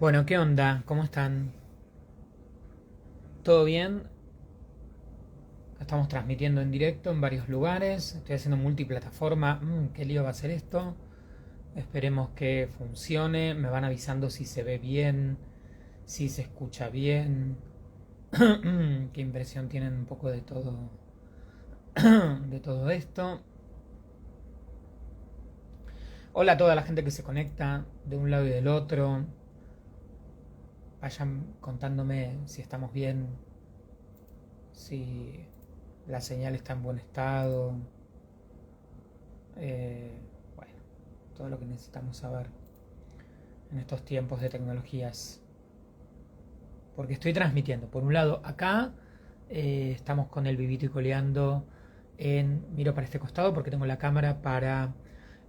Bueno, ¿qué onda? ¿Cómo están? ¿Todo bien? Estamos transmitiendo en directo en varios lugares. Estoy haciendo multiplataforma. ¿Qué lío va a ser esto? Esperemos que funcione. Me van avisando si se ve bien, si se escucha bien. ¿Qué impresión tienen un poco de todo esto? Hola a toda la gente que se conecta de un lado y del otro. Vayan contándome si estamos bien, si la señal está en buen estado. Eh, bueno, todo lo que necesitamos saber en estos tiempos de tecnologías. Porque estoy transmitiendo. Por un lado, acá estamos con el vivito y coleando miro para este costado porque tengo la cámara para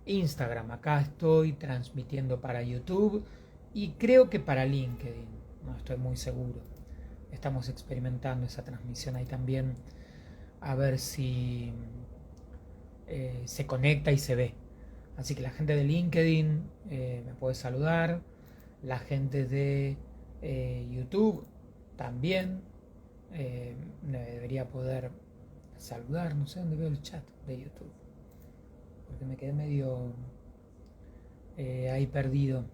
Instagram. Acá estoy transmitiendo para YouTube y creo que para LinkedIn. No estoy muy seguro. Estamos experimentando esa transmisión ahí también. A ver si se conecta y se ve. Así que la gente de LinkedIn me puede saludar, la gente de YouTube también me debería poder saludar. No sé dónde veo el chat de YouTube, porque me quedé medio ahí perdido.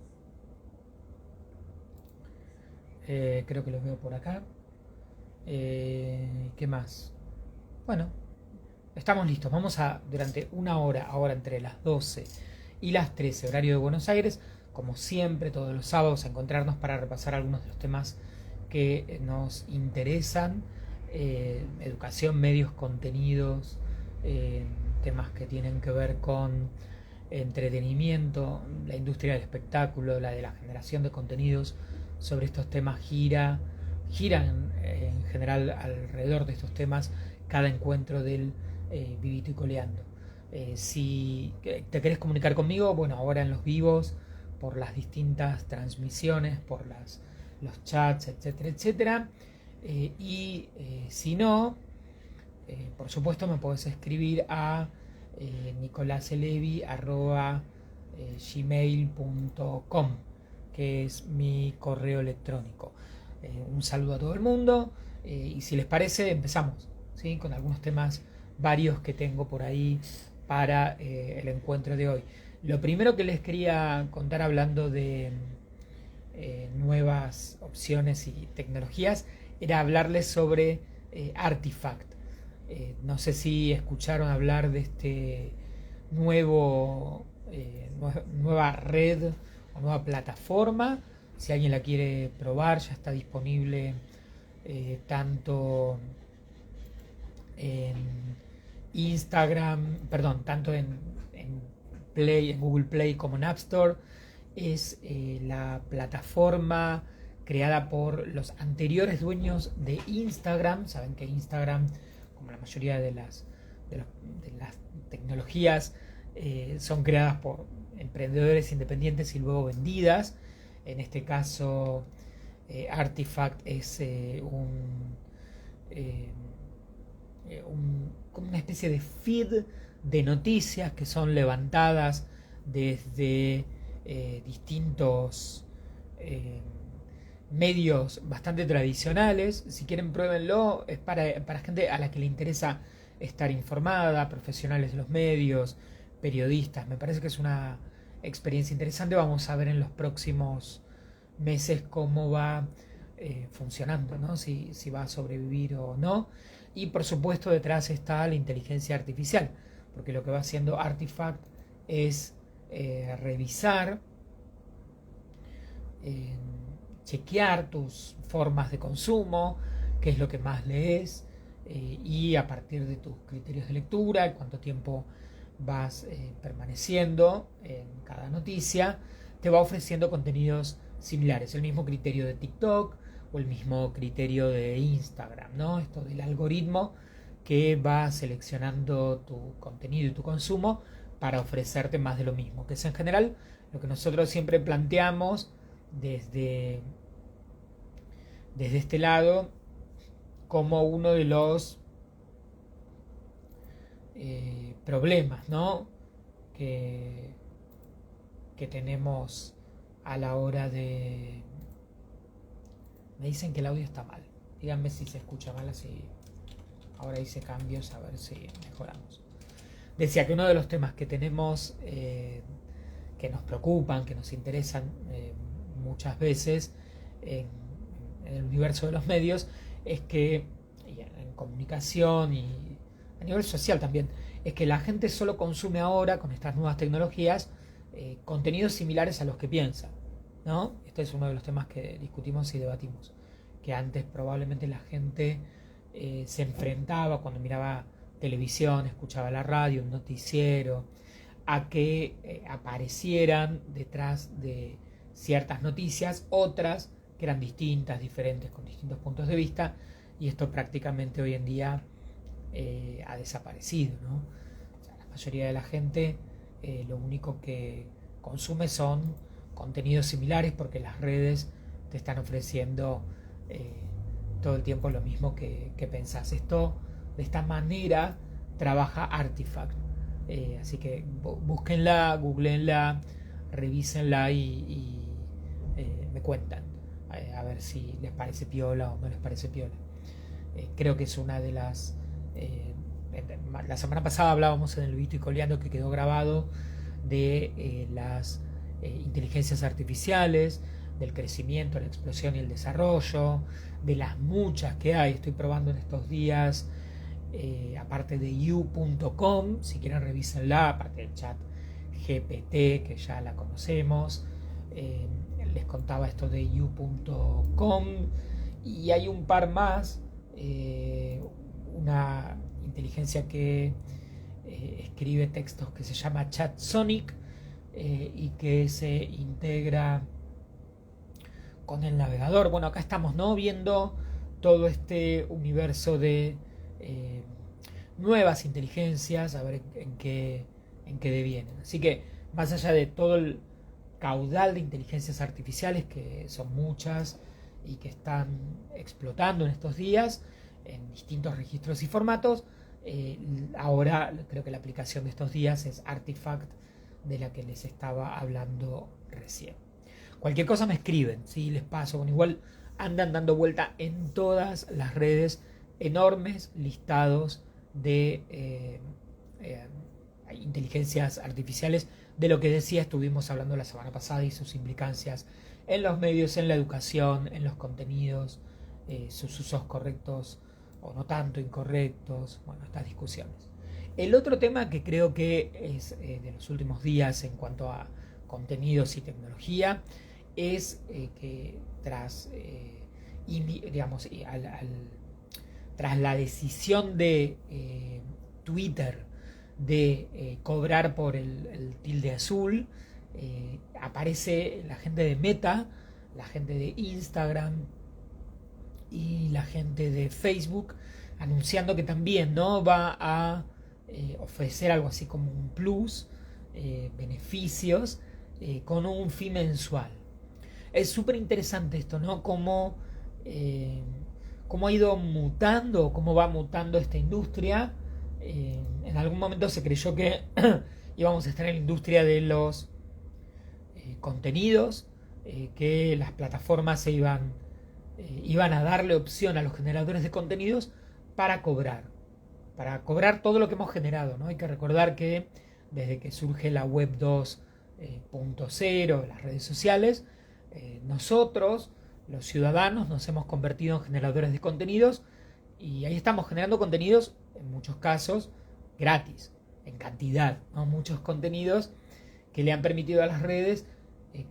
Creo que los veo por acá. ¿Qué más? Bueno, estamos listos. Vamos a, durante una hora, ahora entre las 12 y las 13, horario de Buenos Aires, como siempre, todos los sábados, a encontrarnos para repasar algunos de los temas que nos interesan. Educación, medios, contenidos, eh, temas que tienen que ver con entretenimiento, la industria del espectáculo, la de la generación de contenidos sobre estos temas giran en general alrededor de estos temas cada encuentro del Vivito y Coleando. Si te querés comunicar conmigo, bueno, ahora en los vivos, por las distintas transmisiones, por los chats, etcétera, etcétera. Si no, por supuesto me podés escribir a nicolaselevi@gmail.com, que es mi correo electrónico. Un saludo a todo el mundo y si les parece empezamos, ¿sí? Con algunos temas varios que tengo por ahí para el encuentro de hoy. Lo primero que les quería contar hablando de nuevas opciones y tecnologías era hablarles sobre Artifact. No sé si escucharon hablar de este nueva red o nueva plataforma. Si alguien la quiere probar, ya está disponible tanto en tanto en Play, en Google Play como en App Store. Es la plataforma creada por los anteriores dueños de Instagram. Saben que Instagram, como la mayoría de, los- de las tecnologías, son creadas por emprendedores independientes y luego vendidas. En este caso, Artifact es eh, como una especie de feed de noticias que son levantadas desde distintos eh, medios bastante tradicionales. Si quieren, pruébenlo. Es para gente a la que le interesa estar informada, profesionales de los medios, periodistas. Me parece que es una experiencia interesante. Vamos a ver en los próximos meses cómo va funcionando, ¿no? Si va a sobrevivir o no. Y por supuesto detrás está la inteligencia artificial, porque lo que va haciendo Artifact es revisar, eh, chequear tus formas de consumo, qué es lo que más lees, y a partir de tus criterios de lectura, cuánto tiempo vas permaneciendo en cada noticia, te va ofreciendo contenidos similares, el mismo criterio de TikTok o el mismo criterio de Instagram, ¿no? Esto del algoritmo que va seleccionando tu contenido y tu consumo para ofrecerte más de lo mismo, que es en general lo que nosotros siempre planteamos desde, desde este lado como uno de los problemas, ¿no? que, que tenemos a la hora Me dicen que el audio está mal. Díganme si se escucha mal, así ahora hice cambios a ver si mejoramos. Decía que uno de los temas que tenemos, que nos preocupan, que nos interesan muchas veces en, en el universo de los medios, es que, y en comunicación y a nivel social también, es que la gente solo consume ahora, con estas nuevas tecnologías, contenidos similares a los que piensa, ¿no? Este es uno de los temas que discutimos y debatimos, que antes probablemente la gente se enfrentaba cuando miraba televisión, escuchaba la radio, un noticiero, a que aparecieran detrás de ciertas noticias otras que eran distintas, diferentes, con distintos puntos de vista, y esto prácticamente hoy en día ha desaparecido, ¿no? O sea, la mayoría de la gente lo único que consume son contenidos similares porque las redes te están ofreciendo todo el tiempo lo mismo que pensás. Esto, de esta manera, trabaja Artifact. Así que búsquenla, googleenla, revísenla y me cuentan. A ver si les parece piola o no les parece piola. Creo que es una de las... la semana pasada hablábamos en el Vito y Coleando que quedó grabado de las inteligencias artificiales, del crecimiento, la explosión y el desarrollo, de las muchas que hay. Estoy probando en estos días, aparte de you.com, si quieren revísenla, aparte del chat GPT, que ya la conocemos. Les contaba esto de you.com y hay un par más. Una inteligencia que escribe textos que se llama ChatSonic y que se integra con el navegador. Bueno, acá estamos, ¿no? Viendo todo este universo de nuevas inteligencias, a ver en qué devienen. Así que, más allá de todo el caudal de inteligencias artificiales, que son muchas y que están explotando en estos días en distintos registros y formatos, ahora creo que la aplicación de estos días es Artifact, de la que les estaba hablando recién. Cualquier cosa me escriben, ¿sí? Les paso. Bueno, igual andan dando vuelta en todas las redes enormes listados de inteligencias artificiales. De lo que decía estuvimos hablando la semana pasada y sus implicancias en los medios, en la educación, en los contenidos, sus usos correctos o no tanto incorrectos, bueno, estas discusiones. El otro tema que creo que es de los últimos días en cuanto a contenidos y tecnología es que tras, digamos, tras la decisión de Twitter de cobrar por el tilde azul, aparece la gente de Meta, la gente de Instagram y la gente de Facebook anunciando que también no va a ofrecer algo así como un plus, beneficios con un fee mensual. Es súper interesante esto, ¿no? Cómo ha ido mutando, cómo va mutando esta industria. En algún momento se creyó que íbamos a estar en la industria de los contenidos, que las plataformas iban a darle opción a los generadores de contenidos para cobrar todo lo que hemos generado, ¿no? Hay que recordar que desde que surge la web 2.0, las redes sociales, nosotros, los ciudadanos, nos hemos convertido en generadores de contenidos y ahí estamos generando contenidos, en muchos casos, gratis, en cantidad, ¿no? Muchos contenidos que le han permitido a las redes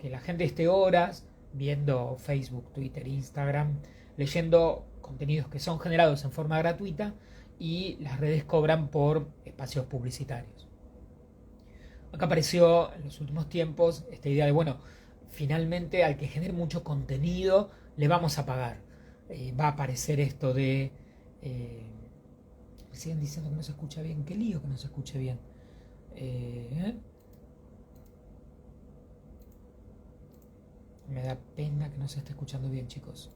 que la gente esté horas viendo Facebook, Twitter, Instagram, leyendo contenidos que son generados en forma gratuita y las redes cobran por espacios publicitarios. Acá apareció en los últimos tiempos esta idea de, bueno, finalmente al que genere mucho contenido le vamos a pagar. Va a aparecer esto de... me siguen diciendo que no se escucha bien. Qué lío que no se escuche bien. Me da pena que no se esté escuchando bien, chicos.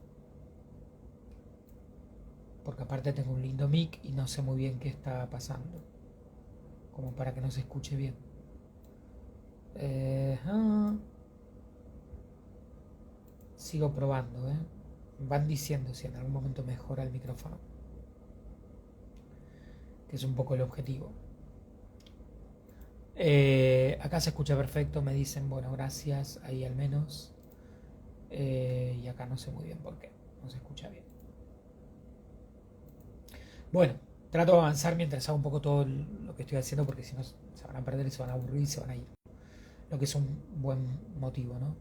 Porque aparte tengo un lindo mic y no sé muy bien qué está pasando. Como para que no se escuche bien. Sigo probando, van diciendo si en algún momento mejora el micrófono, que es un poco el objetivo. Acá se escucha perfecto, me dicen, bueno, gracias, ahí al menos. Y acá no sé muy bien por qué, no se escucha bien. Bueno, trato de avanzar mientras hago un poco todo lo que estoy haciendo, porque si no se van a perder y se van a aburrir y se van a ir. Lo que es un buen motivo, ¿no?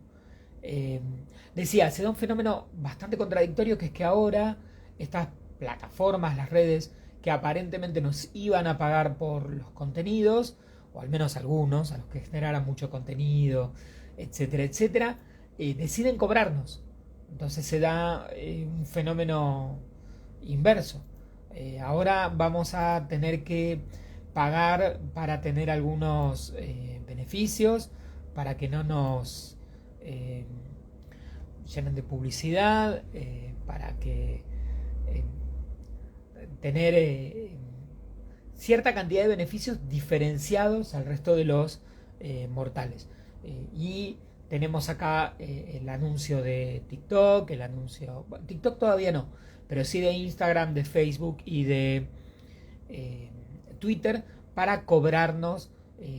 Decía, se da un fenómeno bastante contradictorio, que es que ahora estas plataformas, las redes, que aparentemente nos iban a pagar por los contenidos, o al menos algunos, a los que generaran mucho contenido, etcétera, etcétera, deciden cobrarnos. Entonces se da un fenómeno inverso. Ahora vamos a tener que pagar para tener algunos beneficios, para que no nos eh, llenen de publicidad, para que eh, tener cierta cantidad de beneficios diferenciados al resto de los mortales. Y tenemos acá el anuncio de TikTok, el anuncio... Bueno, TikTok todavía no, pero sí de Instagram, de Facebook y de Twitter, para cobrarnos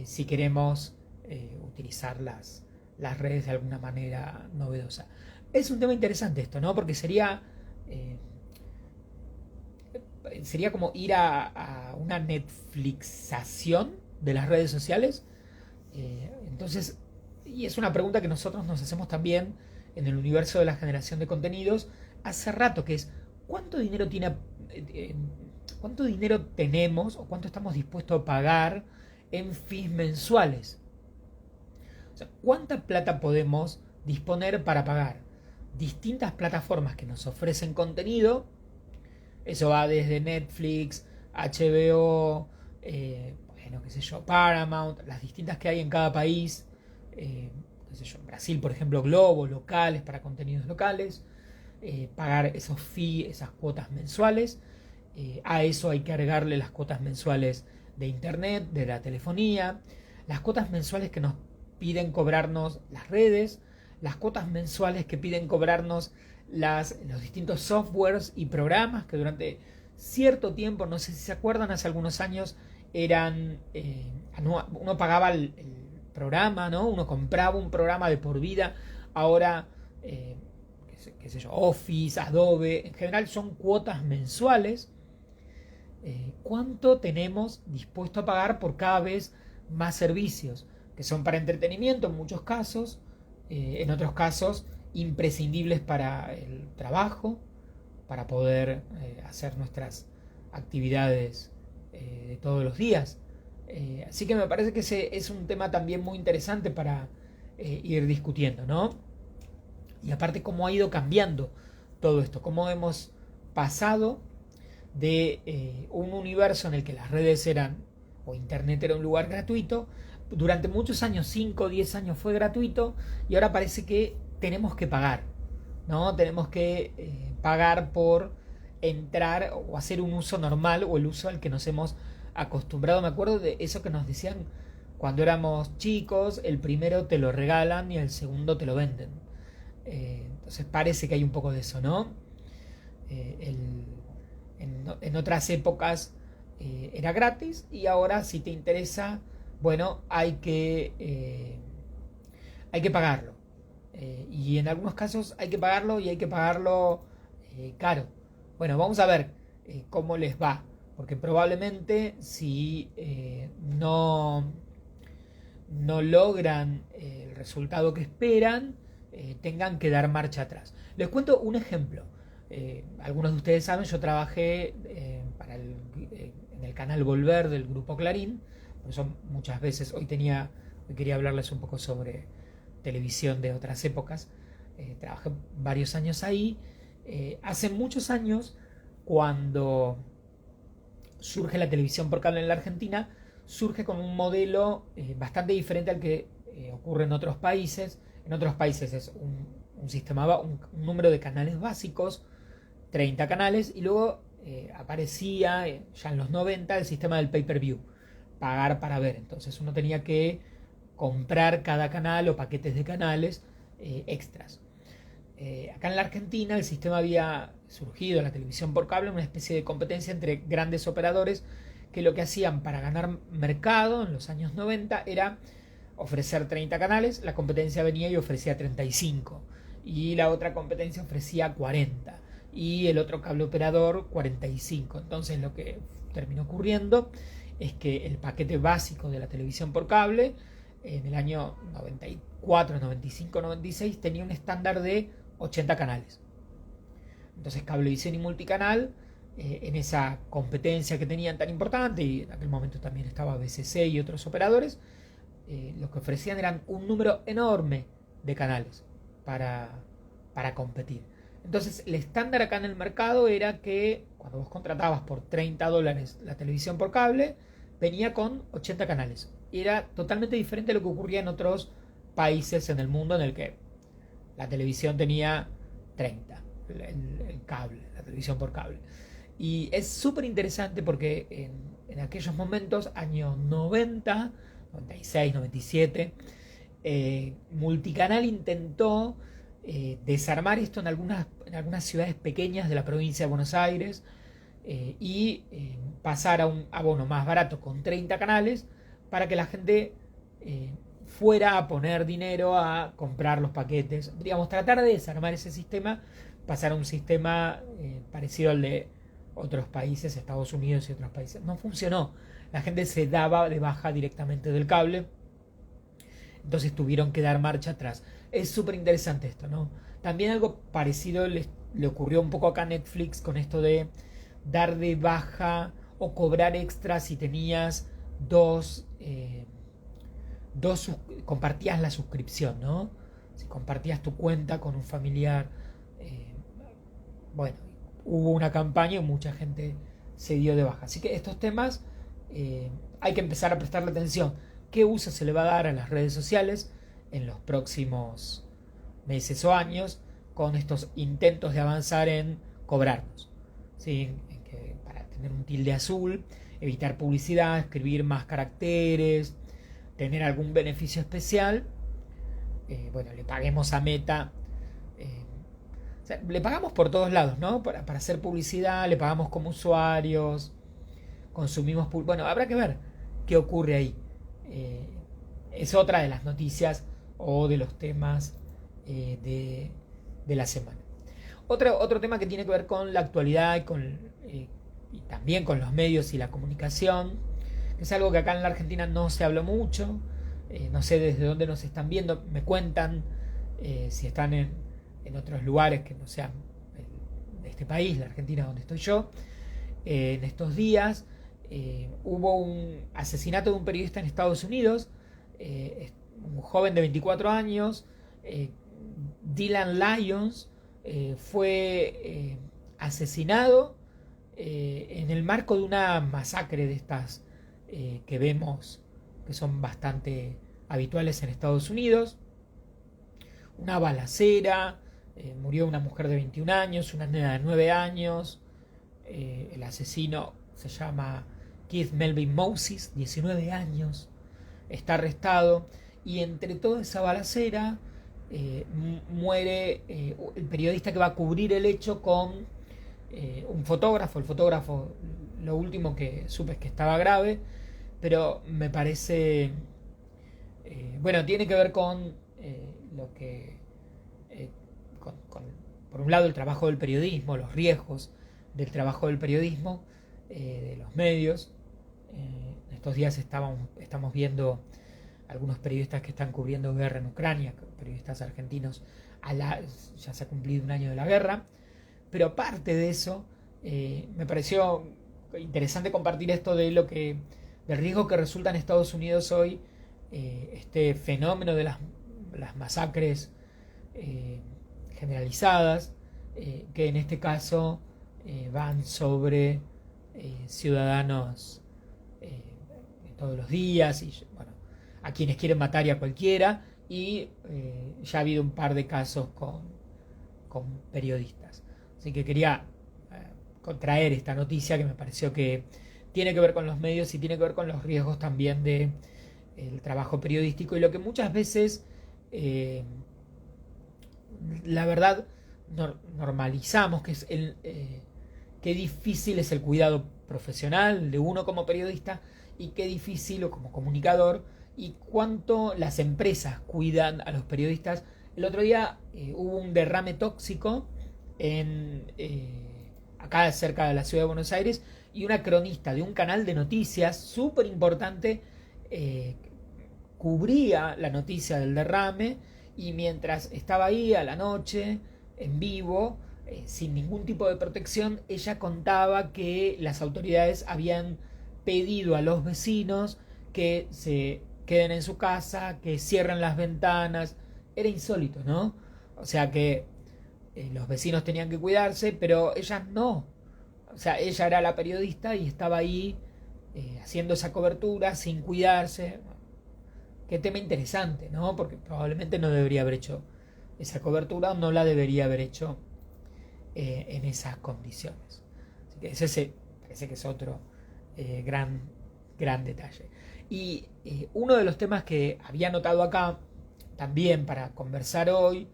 si queremos utilizar las redes de alguna manera novedosa. Es un tema interesante esto, ¿no? Porque sería como ir a una Netflixación de las redes sociales. Entonces, y es una pregunta que nosotros nos hacemos también en el universo de la generación de contenidos hace rato, que es ¿cuánto dinero cuánto dinero tenemos o cuánto estamos dispuestos a pagar en fees mensuales? O sea, ¿cuánta plata podemos disponer para pagar distintas plataformas que nos ofrecen contenido? Eso va desde Netflix, HBO, bueno, qué sé yo, Paramount, las distintas que hay en cada país. Qué sé yo, en Brasil, por ejemplo, Globo, locales para contenidos locales. Pagar esos fees, esas cuotas mensuales. A eso hay que agregarle las cuotas mensuales de internet, de la telefonía, las cuotas mensuales que nos piden cobrarnos las redes, las cuotas mensuales que piden cobrarnos los distintos softwares y programas que durante cierto tiempo, no sé si se acuerdan, hace algunos años eran, uno pagaba el programa, ¿no? Uno compraba un programa de por vida. Ahora, qué sé yo, Office, Adobe, en general son cuotas mensuales. ¿Cuánto tenemos dispuesto a pagar por cada vez más servicios? Que son para entretenimiento en muchos casos, en otros casos imprescindibles para el trabajo, para poder hacer nuestras actividades de todos los días. Así que me parece que ese es un tema también muy interesante para ir discutiendo, ¿no? Y aparte cómo ha ido cambiando todo esto, cómo hemos pasado de un universo en el que las redes eran, o internet era un lugar gratuito, durante muchos años, 5 o 10 años fue gratuito, y ahora parece que tenemos que pagar, ¿no? Tenemos que pagar por entrar o hacer un uso normal, o el uso al que nos hemos acostumbrado. Me acuerdo de eso que nos decían cuando éramos chicos: el primero te lo regalan y el segundo te lo venden. Entonces parece que hay un poco de eso, ¿no? En otras épocas era gratis, y ahora si te interesa, bueno, hay que pagarlo. Y en algunos casos hay que pagarlo, y hay que pagarlo caro. Bueno, vamos a ver cómo les va, porque probablemente si no logran el resultado que esperan, tengan que dar marcha atrás. Les cuento un ejemplo. Algunos de ustedes saben, yo trabajé en el canal Volver del Grupo Clarín. Por eso muchas veces hoy quería hablarles un poco sobre televisión de otras épocas. Trabajé varios años ahí. Hace muchos años, cuando surge la televisión por cable en la Argentina, surge con un modelo bastante diferente al que ocurre en otros países. En otros países es un sistema, un número de canales básicos, 30 canales, y luego aparecía ya en los 90 el sistema del pay-per-view, pagar para ver. Entonces uno tenía que comprar cada canal o paquetes de canales extras. acá en la Argentina el sistema había surgido, la televisión por cable, una especie de competencia entre grandes operadores que lo que hacían para ganar mercado en los años 90 era ofrecer 30 canales, la competencia venía y ofrecía 35 y la otra competencia ofrecía 40 y el otro cable operador 45. Entonces lo que terminó ocurriendo es que el paquete básico de la televisión por cable en el año 94, 95, 96 tenía un estándar de 80 canales. Entonces Cablevisión y Multicanal, en esa competencia que tenían tan importante, y en aquel momento también estaba BCC y otros operadores, lo que ofrecían eran un número enorme de canales para competir. Entonces el estándar acá en el mercado era que cuando vos contratabas por $30 la televisión por cable, venía con 80 canales. Y era totalmente diferente a lo que ocurría en otros países en el mundo en el que la televisión tenía 30, el cable, la televisión por cable. Y es súper interesante porque en aquellos momentos, años 90, 96, 97, Multicanal intentó desarmar esto en algunas ciudades pequeñas de la provincia de Buenos Aires y pasar a un abono más barato con 30 canales para que la gente fuera a poner dinero a comprar los paquetes. Digamos, tratar de desarmar ese sistema, pasar a un sistema parecido al de otros países, Estados Unidos y otros países. No funcionó. La gente se daba de baja directamente del cable. Entonces tuvieron que dar marcha atrás. Es súper interesante esto, ¿no? También algo parecido le ocurrió un poco acá a Netflix con esto de dar de baja o cobrar extra si tenías compartías la suscripción, ¿no? Si compartías tu cuenta con un familiar, bueno, hubo una campaña y mucha gente se dio de baja. Así que estos temas hay que empezar a prestarle atención. ¿Qué uso se le va a dar a las redes sociales en los próximos meses o años con estos intentos de avanzar en cobrarnos? ¿Sí? En que para tener un tilde azul, evitar publicidad, escribir más caracteres, tener algún beneficio especial, bueno, le paguemos a Meta. O sea, le pagamos por todos lados, ¿no? Para hacer publicidad, le pagamos como usuarios, consumimos... Bueno, habrá que ver qué ocurre ahí. Es otra de las noticias o de los temas de la semana. Otro tema que tiene que ver con la actualidad y también con los medios y la comunicación, que es algo que acá en la Argentina no se habló mucho. No sé desde dónde nos están viendo, me cuentan si están en otros lugares que no sean de este país, la Argentina donde estoy yo. En estos días hubo un asesinato de un periodista en Estados Unidos, un joven de 24 años, Dylan Lyons, fue asesinado en el marco de una masacre de estas que vemos que son bastante habituales en Estados Unidos. Una balacera, murió una mujer de 21 años, una nena de 9 años, el asesino se llama Keith Melvin Moses, 19 años, está arrestado y entre toda esa balacera muere el periodista que va a cubrir el hecho con un fotógrafo. El fotógrafo, lo último que supe es que estaba grave, pero me parece bueno, tiene que ver con lo que por un lado el trabajo del periodismo, los riesgos del trabajo del periodismo, de los medios. Estos días estamos viendo algunos periodistas que están cubriendo guerra en Ucrania, periodistas argentinos, ya se ha cumplido un año de la guerra, pero aparte de eso, me pareció interesante compartir esto del riesgo que resulta en Estados Unidos hoy, este fenómeno de las masacres generalizadas, que en este caso van sobre ciudadanos todos los días, y bueno, a quienes quieren matar y a cualquiera, y ya ha habido un par de casos con periodistas. Así que quería traer esta noticia que me pareció que tiene que ver con los medios y tiene que ver con los riesgos también de el trabajo periodístico y lo que muchas veces la verdad normalizamos que es qué difícil es el cuidado profesional de uno como periodista y qué difícil o como comunicador y cuánto las empresas cuidan a los periodistas. El otro día hubo un derrame tóxico acá cerca de la ciudad de Buenos Aires y una cronista de un canal de noticias súper importante cubría la noticia del derrame y mientras estaba ahí a la noche en vivo sin ningún tipo de protección, ella contaba que las autoridades habían pedido a los vecinos que se queden en su casa, que cierren las ventanas. Era insólito, ¿no? O sea que los vecinos tenían que cuidarse, pero ella no. O sea, ella era la periodista y estaba ahí haciendo esa cobertura sin cuidarse. Qué tema interesante, ¿no? Porque probablemente no debería haber hecho esa cobertura o no la debería haber hecho en esas condiciones. Así que ese parece que es otro gran detalle. Y uno de los temas que había notado acá, también para conversar hoy,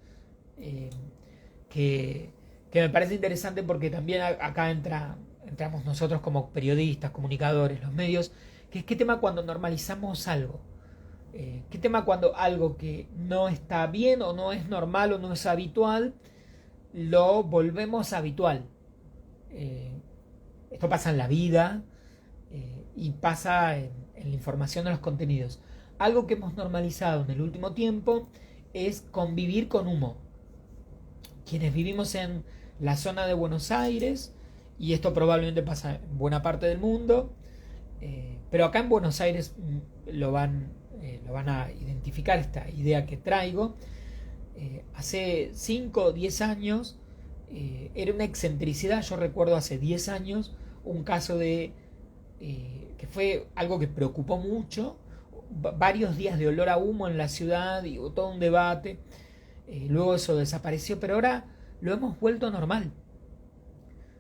que, que me parece interesante porque también acá entramos nosotros como periodistas, comunicadores, los medios, que es qué tema cuando normalizamos algo. ¿Qué tema cuando algo que no está bien o no es normal o no es habitual, lo volvemos habitual? Esto pasa en la vida y pasa en la información de los contenidos. Algo que hemos normalizado en el último tiempo es convivir con humo. Quienes vivimos en la zona de Buenos Aires, y esto probablemente pasa en buena parte del mundo, pero acá en Buenos Aires lo van a identificar esta idea que traigo. Hace 5 o 10 años era una excentricidad. Yo recuerdo hace 10 años un caso de que fue algo que preocupó mucho, varios días de olor a humo en la ciudad y todo un debate. Luego eso desapareció, pero ahora lo hemos vuelto normal,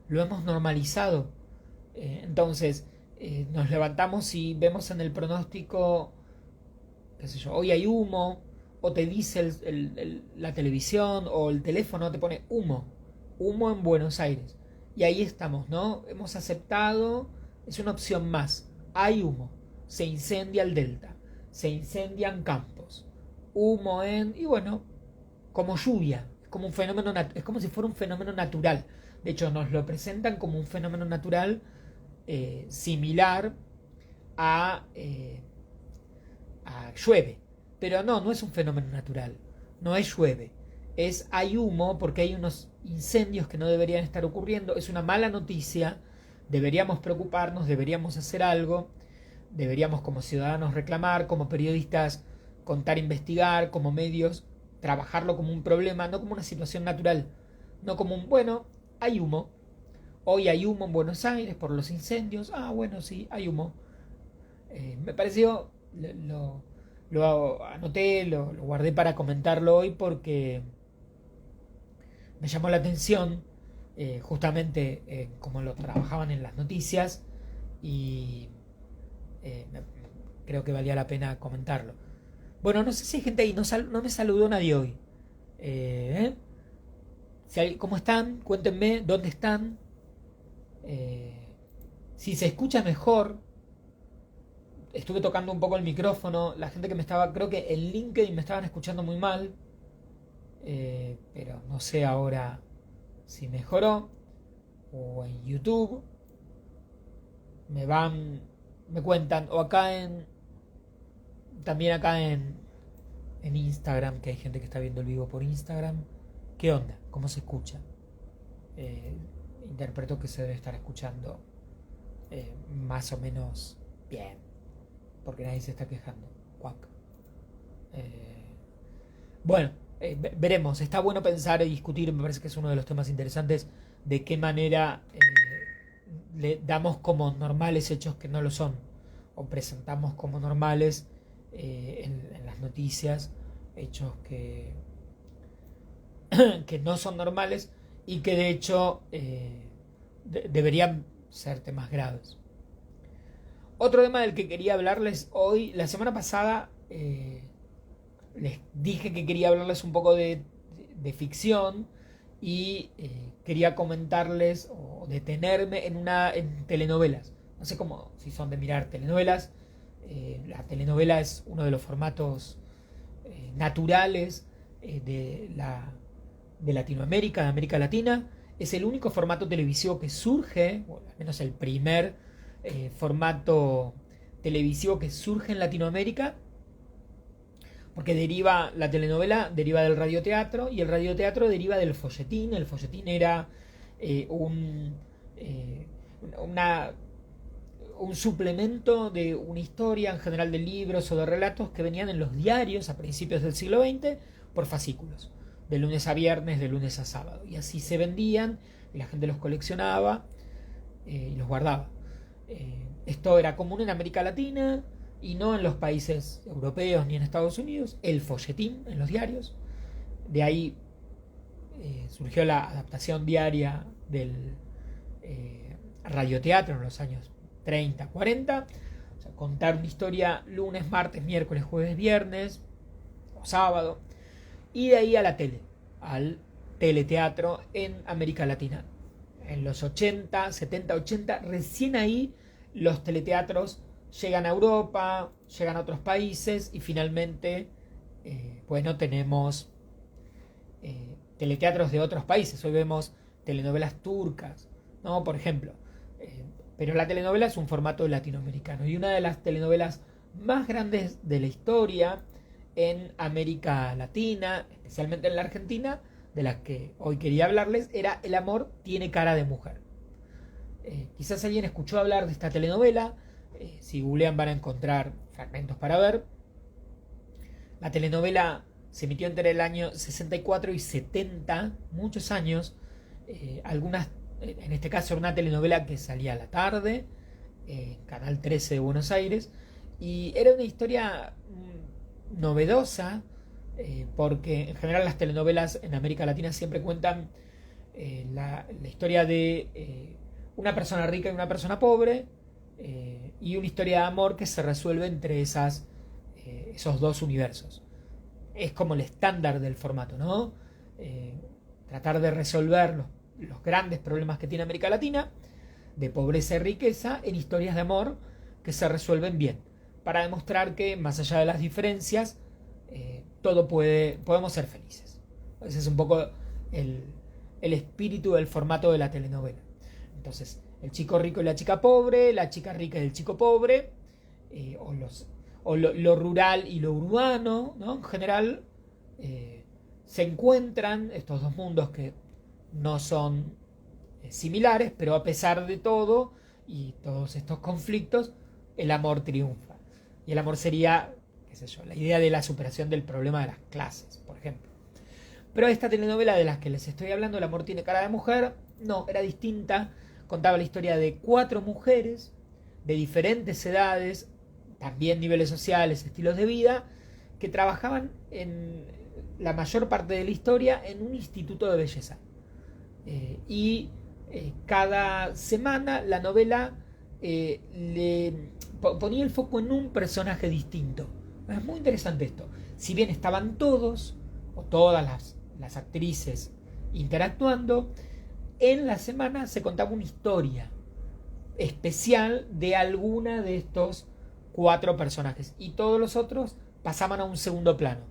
lo hemos normalizado. Entonces nos levantamos y vemos en el pronóstico, qué sé yo, hoy hay humo, o te dice la televisión o el teléfono te pone humo en Buenos Aires. Y ahí estamos, ¿no? Hemos aceptado, es una opción más. Hay humo, se incendia el delta, se incendian campos, humo y bueno, como lluvia, es como un fenómeno, es como si fuera un fenómeno natural. De hecho, nos lo presentan como un fenómeno natural similar a llueve. Pero no es un fenómeno natural, no es llueve, hay humo porque hay unos incendios que no deberían estar ocurriendo, es una mala noticia, deberíamos preocuparnos, deberíamos hacer algo, deberíamos como ciudadanos reclamar, como periodistas contar, investigar, como medios trabajarlo como un problema, no como una situación natural, no como bueno, hay humo, hoy hay humo en Buenos Aires por los incendios, bueno, sí, hay humo. Me pareció, lo anoté, lo guardé para comentarlo hoy porque me llamó la atención justamente como lo trabajaban en las noticias y eh, creo que valía la pena comentarlo. Bueno, no sé si hay gente ahí, no me saludó nadie hoy. ¿Cómo están? Cuéntenme dónde están. Si se escucha mejor. Estuve tocando un poco el micrófono. La gente que me estaba, creo que en LinkedIn me estaban escuchando muy mal. Pero no sé ahora si mejoró. O en YouTube. Me cuentan. O también acá en Instagram, que hay gente que está viendo el vivo por Instagram. ¿Qué onda? ¿Cómo se escucha? Interpreto que se debe estar escuchando más o menos bien, porque nadie se está quejando. Cuac. Bueno, veremos. Está bueno pensar y discutir, me parece que es uno de los temas interesantes, de qué manera le damos como normales hechos que no lo son, o presentamos como normales en las noticias hechos que no son normales y que de hecho deberían ser temas graves. Otro tema del que quería hablarles hoy, la semana pasada les dije que quería hablarles un poco de de ficción y quería comentarles o detenerme en telenovelas. No sé cómo, si son de mirar telenovelas. La telenovela es uno de los formatos naturales de Latinoamérica, de América Latina. Es el único formato televisivo que surge, o al menos el primer formato televisivo que surge en Latinoamérica, porque la telenovela deriva del radioteatro y el radioteatro deriva del folletín. El folletín era eh, una, un suplemento de una historia, en general de libros o de relatos que venían en los diarios a principios del siglo XX por fascículos, de lunes a viernes, de lunes a sábado. Y así se vendían y la gente los coleccionaba y los guardaba. Esto era común en América Latina y no en los países europeos ni en Estados Unidos. El folletín en los diarios. De ahí surgió la adaptación diaria del radioteatro en los años 30, 40. O sea, contar una historia lunes, martes, miércoles, jueves, viernes o sábado. Y de ahí a la tele, al teleteatro en América Latina. En los 80, 70, 80, recién ahí los teleteatros llegan a Europa, llegan a otros países y finalmente, tenemos teleteatros de otros países. Hoy vemos telenovelas turcas, ¿no? Por ejemplo. Pero la telenovela es un formato latinoamericano y una de las telenovelas más grandes de la historia en América Latina, especialmente en la Argentina, de las que hoy quería hablarles, era El amor tiene cara de mujer. Quizás alguien escuchó hablar de esta telenovela. Si googlean van a encontrar fragmentos para ver. La telenovela se emitió entre el año 64 y 70, muchos años. En este caso era una telenovela que salía a la tarde, Canal 13 de Buenos Aires, y era una historia novedosa, porque en general las telenovelas en América Latina siempre cuentan la historia de una persona rica y una persona pobre, y una historia de amor que se resuelve entre esos dos universos. Es como el estándar del formato, ¿no? Tratar de resolver los grandes problemas que tiene América Latina, de pobreza y riqueza, en historias de amor que se resuelven bien, para demostrar que más allá de las diferencias, podemos ser felices. Ese es un poco el espíritu del formato de la telenovela. Entonces, el chico rico y la chica pobre, la chica rica y el chico pobre, lo rural y lo urbano, ¿no? En general, se encuentran estos dos mundos que no son similares, pero a pesar de todo y todos estos conflictos, el amor triunfa. Y el amor sería, qué sé yo, la idea de la superación del problema de las clases, por ejemplo. Pero esta telenovela de las que les estoy hablando, El amor tiene cara de mujer, no, era distinta. Contaba la historia de 4 mujeres de diferentes edades, también niveles sociales, estilos de vida, que trabajaban en la mayor parte de la historia en un instituto de belleza. Cada semana la novela le ponía el foco en un personaje distinto. Es muy interesante esto. Si bien estaban todos o todas las actrices interactuando, en la semana se contaba una historia especial de alguna de estos 4 personajes y todos los otros pasaban a un segundo plano.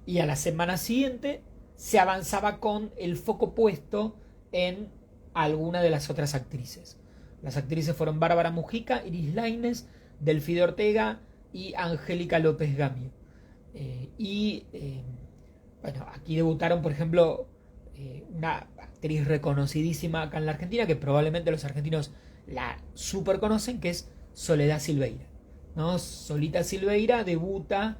Y a la semana siguiente se avanzaba con el foco puesto en alguna de las otras actrices. Las actrices fueron Bárbara Mujica, Iris Lainez, Delfina Ortega y Angélica López Gamio. Aquí debutaron, por ejemplo, una actriz reconocidísima acá en la Argentina, que probablemente los argentinos la super conocen, que es Soledad Silveira, ¿no? Solita Silveira debuta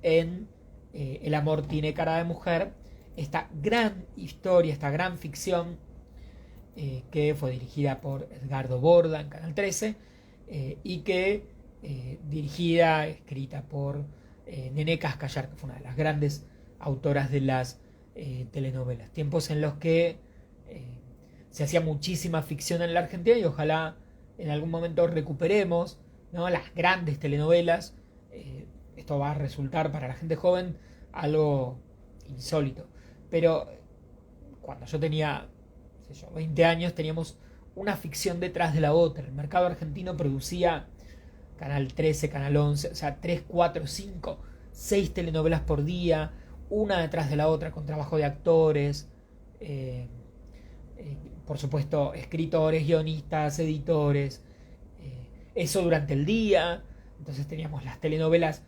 en El amor tiene cara de mujer, esta gran historia, esta gran ficción que fue dirigida por Edgardo Borda en Canal 13 y que escrita por Nené Cascallar, que fue una de las grandes autoras de las telenovelas. Tiempos en los que se hacía muchísima ficción en la Argentina y ojalá en algún momento recuperemos, ¿no?, las grandes telenovelas. Esto va a resultar para la gente joven algo insólito. Pero cuando yo tenía, no sé yo, 20 años, teníamos una ficción detrás de la otra. El mercado argentino producía Canal 13, Canal 11, o sea, 3, 4, 5, 6 telenovelas por día, una detrás de la otra, con trabajo de actores, eh, por supuesto, escritores, guionistas, editores, eso durante el día. Entonces teníamos las telenovelas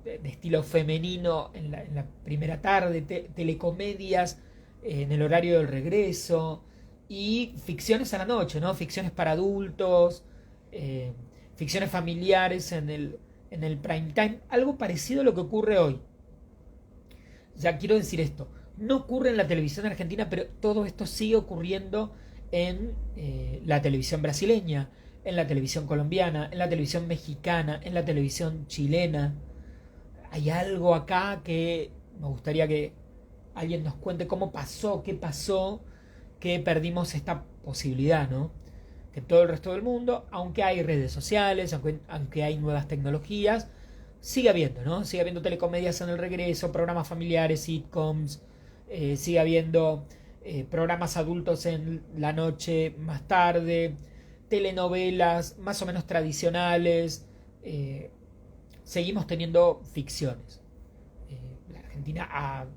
de estilo femenino en la primera tarde, telecomedias en el horario del regreso y ficciones a la noche, ¿no? Ficciones para adultos, eh, ficciones familiares en el prime time, algo parecido a lo que ocurre hoy. Ya quiero decir esto, no ocurre en la televisión argentina, pero todo esto sigue ocurriendo en la televisión brasileña, en la televisión colombiana, en la televisión mexicana, en la televisión chilena. Hay algo acá que me gustaría que alguien nos cuente cómo pasó, qué pasó, que perdimos esta posibilidad, ¿no? Que en todo el resto del mundo, aunque hay redes sociales, aunque hay nuevas tecnologías, sigue habiendo, ¿no? Sigue habiendo telecomedias en el regreso, programas familiares, sitcoms, sigue habiendo programas adultos en la noche más tarde, telenovelas más o menos tradicionales, seguimos teniendo ficciones. La Argentina ha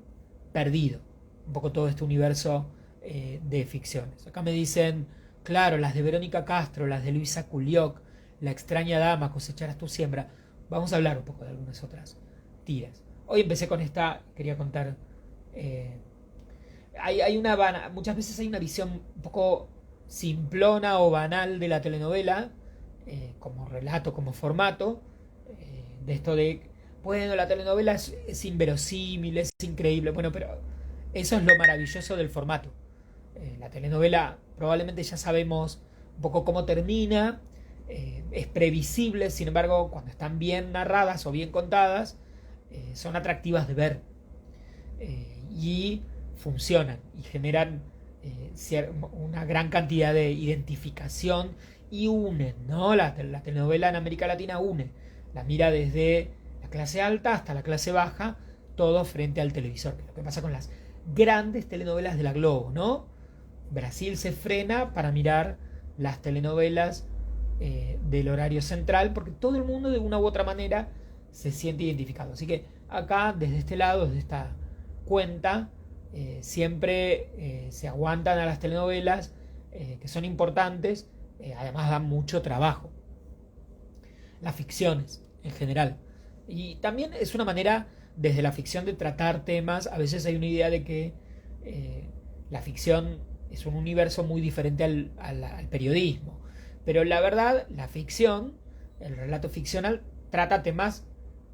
perdido un poco todo este universo de ficciones. Acá me dicen, claro, las de Verónica Castro, las de Luisa Culioc, La extraña dama, Cosecharás tu siembra. Vamos a hablar un poco de algunas otras tiras. Hoy empecé con esta, quería contar. eh, muchas veces hay una visión un poco simplona o banal de la telenovela, como relato, como formato, de esto de, bueno, la telenovela es inverosímil, es increíble, bueno, pero eso es lo maravilloso del formato. La telenovela probablemente ya sabemos un poco cómo termina, es previsible, sin embargo, cuando están bien narradas o bien contadas, son atractivas de ver y funcionan y generan una gran cantidad de identificación y unen, ¿no? La telenovela en América Latina une, la mira desde la clase alta hasta la clase baja, todo frente al televisor, que es lo que pasa con las grandes telenovelas de la Globo, ¿no? Brasil se frena para mirar las telenovelas del horario central porque todo el mundo de una u otra manera se siente identificado. Así que acá, desde este lado, desde esta cuenta, siempre se aguantan a las telenovelas que son importantes, además dan mucho trabajo. Las ficciones, en general. Y también es una manera, desde la ficción, de tratar temas. A veces hay una idea de que la ficción es un universo muy diferente al periodismo. Pero la verdad, la ficción, el relato ficcional, trata temas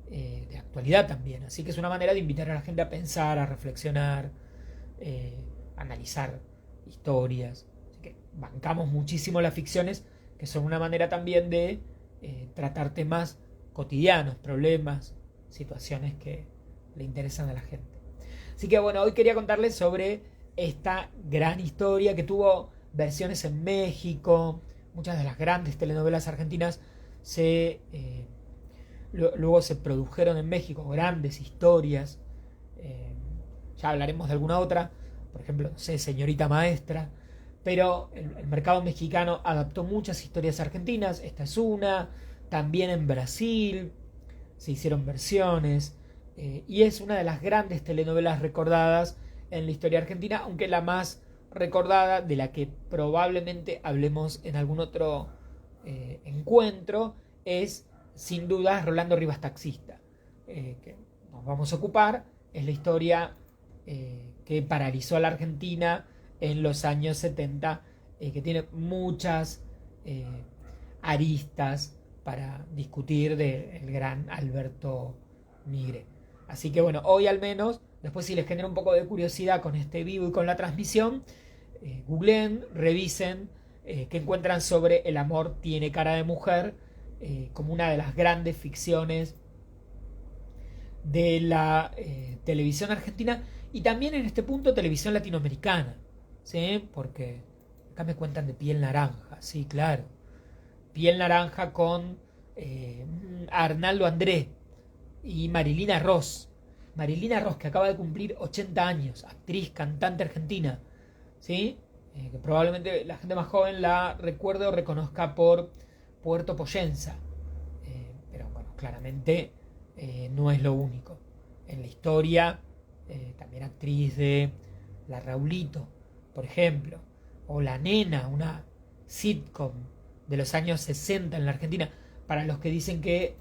de actualidad también. Así que es una manera de invitar a la gente a pensar, a reflexionar, a analizar historias. Así que bancamos muchísimo las ficciones, que son una manera también de tratar temas cotidianos, problemas, situaciones que le interesan a la gente. Así que bueno, hoy quería contarles sobre esta gran historia que tuvo versiones en México. Muchas de las grandes telenovelas argentinas luego se produjeron en México, grandes historias. Ya hablaremos de alguna otra, por ejemplo, no sé, Señorita Maestra. Pero el mercado mexicano adaptó muchas historias argentinas. Esta es una. También en Brasil se hicieron versiones. Y es una de las grandes telenovelas recordadas en la historia argentina, aunque la más recordada, de la que probablemente hablemos en algún otro encuentro, es sin duda Rolando Rivas Taxista, que nos vamos a ocupar. Es la historia que paralizó a la Argentina en los años 70, que tiene muchas aristas para discutir del gran Alberto Migre. Así que bueno, hoy al menos, después si les genera un poco de curiosidad con este vivo y con la transmisión, googleen, revisen qué encuentran sobre El amor tiene cara de mujer, como una de las grandes ficciones de la televisión argentina y también en este punto televisión latinoamericana, ¿sí? Porque acá me cuentan de Piel Naranja, sí, claro. Piel Naranja con Arnaldo André y Marilina Ross. Marilina Ross, que acaba de cumplir 80 años, actriz, cantante argentina, ¿sí? Que probablemente la gente más joven la recuerde o reconozca por Puerto Poyensa. Pero bueno, claramente no es lo único. En la historia, también actriz de La Raulito, por ejemplo, o La Nena, una sitcom de los años 60 en la Argentina, para los que dicen que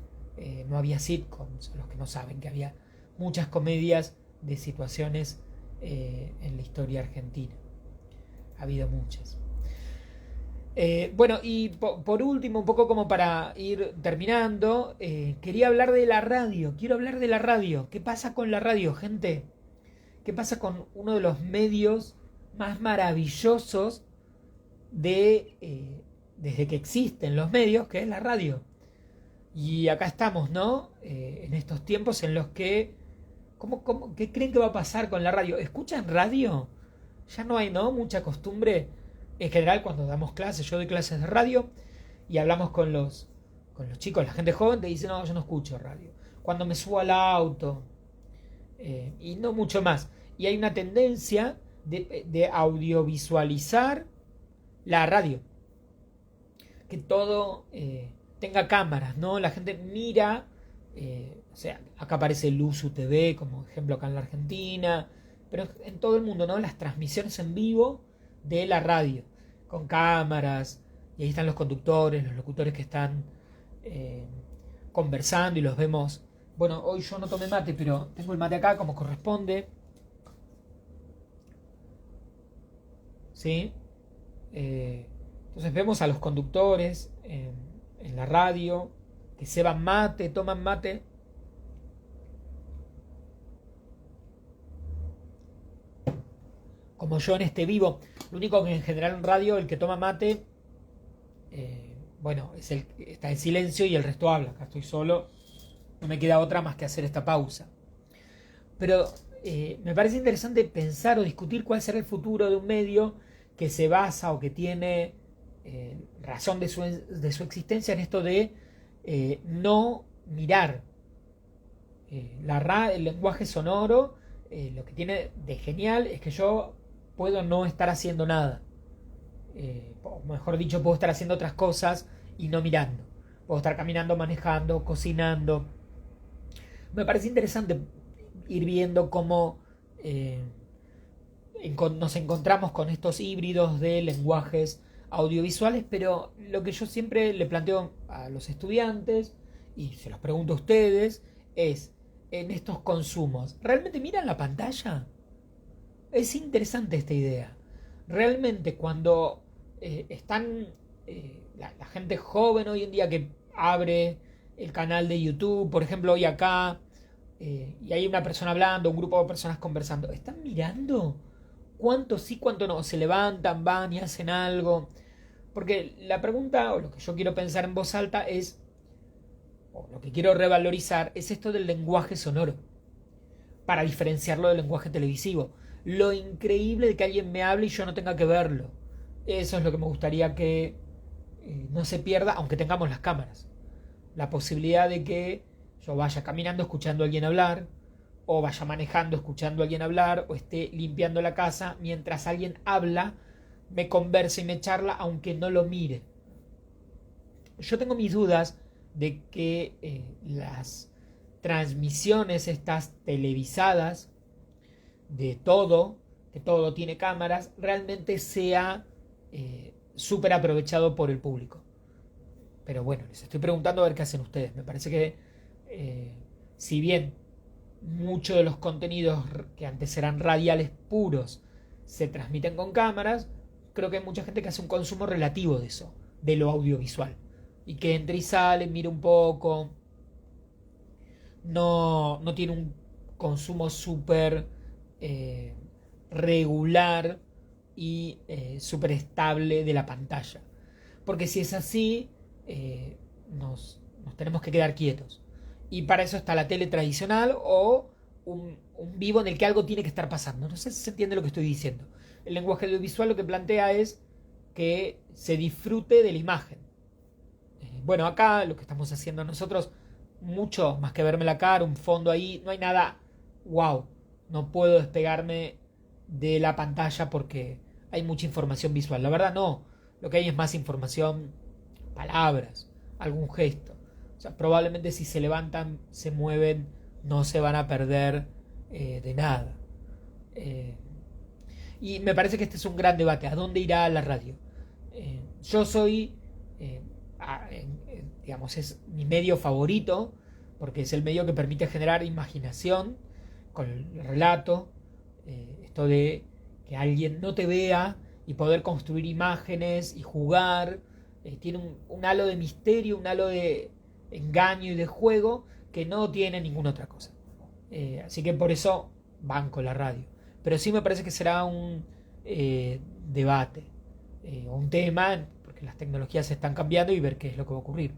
no había sitcoms, los que no saben que había muchas comedias de situaciones en la historia argentina. Ha habido muchas. Bueno, y por último, un poco como para ir terminando, quería hablar de la radio. Quiero hablar de la radio. ¿Qué pasa con la radio, gente? ¿Qué pasa con uno de los medios más maravillosos desde que existen los medios, que es la radio? Y acá estamos, ¿no? En estos tiempos en los que... ¿Qué creen que va a pasar con la radio? ¿Escuchan radio? Ya no hay, ¿no? Mucha costumbre. En general, cuando damos clases, yo doy clases de radio y hablamos con los chicos, la gente joven, te dice, no, yo no escucho radio. Cuando me subo al auto, y no mucho más. Y hay una tendencia de audiovisualizar la radio. Que todo tenga cámaras, ¿no? La gente mira, o sea, acá aparece Luzu TV como ejemplo acá en la Argentina, pero en todo el mundo, ¿no? Las transmisiones en vivo de la radio, con cámaras, y ahí están los conductores, los locutores que están conversando y los vemos. Bueno, hoy yo no tomé mate, pero tengo el mate acá como corresponde. ¿Sí? Entonces vemos a los conductores en la radio, que ceban mate, toman mate. Como yo en este vivo. Lo único que en general en radio, el que toma mate, bueno, es el que está en silencio y el resto habla. Acá estoy solo, no me queda otra más que hacer esta pausa. Pero me parece interesante pensar o discutir cuál será el futuro de un medio que se basa o que tiene razón de su existencia en esto de no mirar. El lenguaje sonoro, lo que tiene de genial es que yo puedo no estar haciendo nada. O mejor dicho, puedo estar haciendo otras cosas y no mirando. Puedo estar caminando, manejando, cocinando. Me parece interesante ir viendo cómo nos encontramos con estos híbridos de lenguajes audiovisuales, pero lo que yo siempre le planteo a los estudiantes, y se los pregunto a ustedes, es, en estos consumos, ¿realmente miran la pantalla? Es interesante esta idea. Realmente cuando están la gente joven hoy en día que abre el canal de YouTube, por ejemplo hoy acá, y hay una persona hablando, un grupo de personas conversando, ¿están mirando? ¿Cuánto sí, cuánto no? ¿Se levantan, van y hacen algo? Porque la pregunta, o lo que yo quiero pensar en voz alta es, o lo que quiero revalorizar, es esto del lenguaje sonoro, para diferenciarlo del lenguaje televisivo. Lo increíble de que alguien me hable y yo no tenga que verlo. Eso es lo que me gustaría que no se pierda, aunque tengamos las cámaras. La posibilidad de que yo vaya caminando escuchando a alguien hablar, o vaya manejando escuchando a alguien hablar, o esté limpiando la casa mientras alguien habla, me conversa y me charla, aunque no lo mire. Yo tengo mis dudas de que las transmisiones estas televisadas de todo, que todo tiene cámaras, realmente sea súper aprovechado por el público. Pero bueno, les estoy preguntando a ver qué hacen ustedes. Me parece que si bien muchos de los contenidos que antes eran radiales puros se transmiten con cámaras, creo que hay mucha gente que hace un consumo relativo de eso, de lo audiovisual, y que entra y sale, mira un poco, no tiene un consumo súper regular y súper estable de la pantalla. Porque si es así, nos tenemos que quedar quietos. Y para eso está la tele tradicional o un vivo en el que algo tiene que estar pasando. No sé si se entiende lo que estoy diciendo. El lenguaje audiovisual lo que plantea es que se disfrute de la imagen. Bueno, acá lo que estamos haciendo nosotros, mucho más que verme la cara, un fondo ahí, no hay nada wow, no puedo despegarme de la pantalla porque hay mucha información visual. La verdad no, lo que hay es más información, palabras, algún gesto. O sea, probablemente si se levantan, se mueven, no se van a perder de nada. Eh, y me parece que este es un gran debate. ¿A dónde irá la radio? Yo soy, eh, digamos, es mi medio favorito porque es el medio que permite generar imaginación con el relato, esto de que alguien no te vea y poder construir imágenes y jugar, tiene un halo de misterio, un halo de engaño y de juego que no tiene ninguna otra cosa. Así que por eso banco la radio. Pero sí me parece que será un debate o un tema, porque las tecnologías se están cambiando y ver qué es lo que va a ocurrir.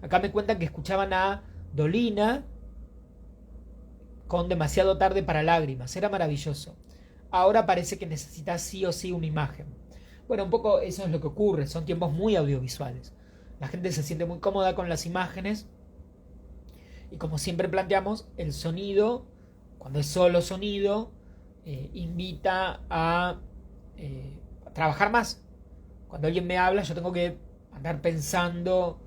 Acá me cuentan que escuchaban a Dolina con Demasiado tarde para lágrimas. Era maravilloso. Ahora parece que necesita sí o sí una imagen. Bueno, un poco eso es lo que ocurre. Son tiempos muy audiovisuales. La gente se siente muy cómoda con las imágenes. Y como siempre planteamos, el sonido, cuando es solo sonido, invita a trabajar más. Cuando alguien me habla, yo tengo que andar pensando,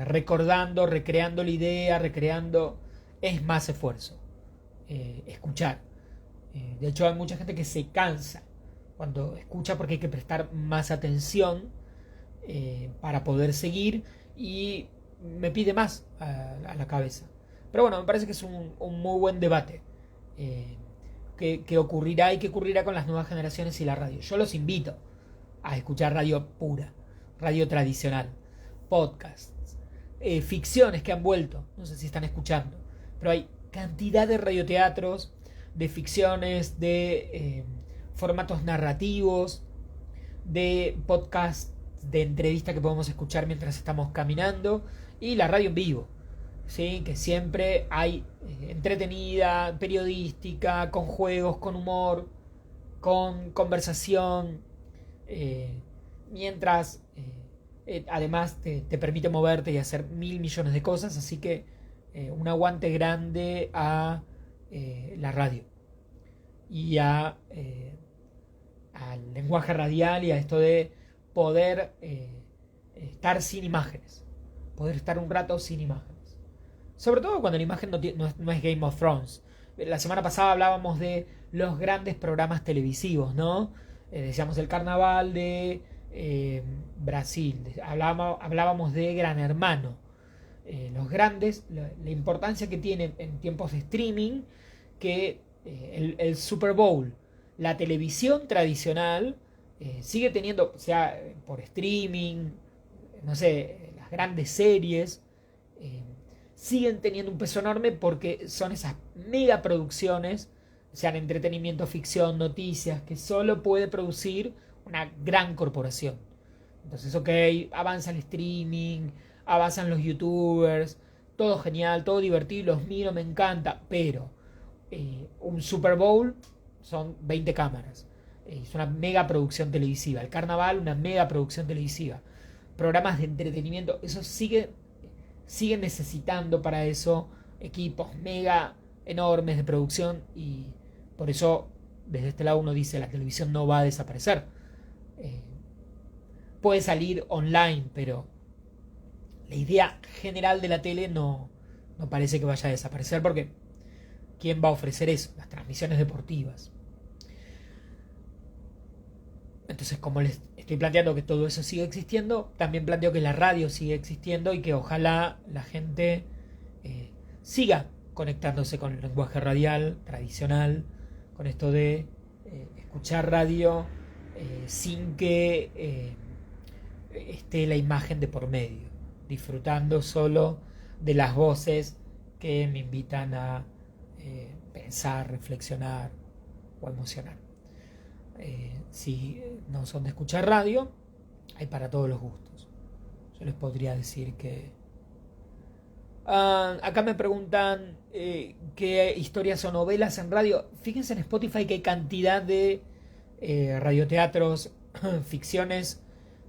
recordando, recreando la idea, recreando. Es más esfuerzo. Escuchar. De hecho, hay mucha gente que se cansa cuando escucha porque hay que prestar más atención para poder seguir y me pide más a la cabeza. Pero bueno, me parece que es un muy buen debate que ocurrirá y que ocurrirá con las nuevas generaciones y la radio. Yo los invito a escuchar radio pura, radio tradicional, podcasts, ficciones que han vuelto, no sé si están escuchando, pero hay cantidad de radioteatros, de ficciones, de formatos narrativos, de podcasts de entrevista que podemos escuchar mientras estamos caminando y la radio en vivo, ¿sí? Que siempre hay entretenida, periodística, con juegos, con humor, con conversación, eh, mientras además te permite moverte y hacer mil millones de cosas, así que un aguante grande a la radio y al lenguaje radial y a esto de poder estar sin imágenes, poder estar un rato sin imágenes, sobre todo cuando la imagen no es Game of Thrones. La semana pasada hablábamos de los grandes programas televisivos, ¿no? Decíamos el carnaval de Brasil, hablábamos de Gran Hermano, los grandes, la importancia que tienen en tiempos de streaming, que el Super Bowl, la televisión tradicional, sigue teniendo, o sea, por streaming, no sé, las grandes series, siguen teniendo un peso enorme porque son esas mega producciones, sean entretenimiento, ficción, noticias, que solo puede producir una gran corporación. Entonces, ok, avanza el streaming, avanzan los youtubers, todo genial, todo divertido, los miro, me encanta, pero un Super Bowl son 20 cámaras. Es una mega producción televisiva. El carnaval, una mega producción televisiva. Programas de entretenimiento, eso sigue necesitando para eso equipos mega enormes de producción y por eso desde este lado uno dice la televisión no va a desaparecer. Puede salir online, pero la idea general de la tele no parece que vaya a desaparecer porque ¿quién va a ofrecer eso? Las transmisiones deportivas. Entonces, como les estoy planteando que todo eso sigue existiendo, también planteo que la radio sigue existiendo y que ojalá la gente siga conectándose con el lenguaje radial tradicional, con esto de escuchar radio sin que esté la imagen de por medio, disfrutando solo de las voces que me invitan a pensar, reflexionar o emocionar. Si no son de escuchar radio, hay para todos los gustos. Yo les podría decir que acá me preguntan qué historias o novelas en radio. Fíjense en Spotify que hay cantidad de radioteatros, ficciones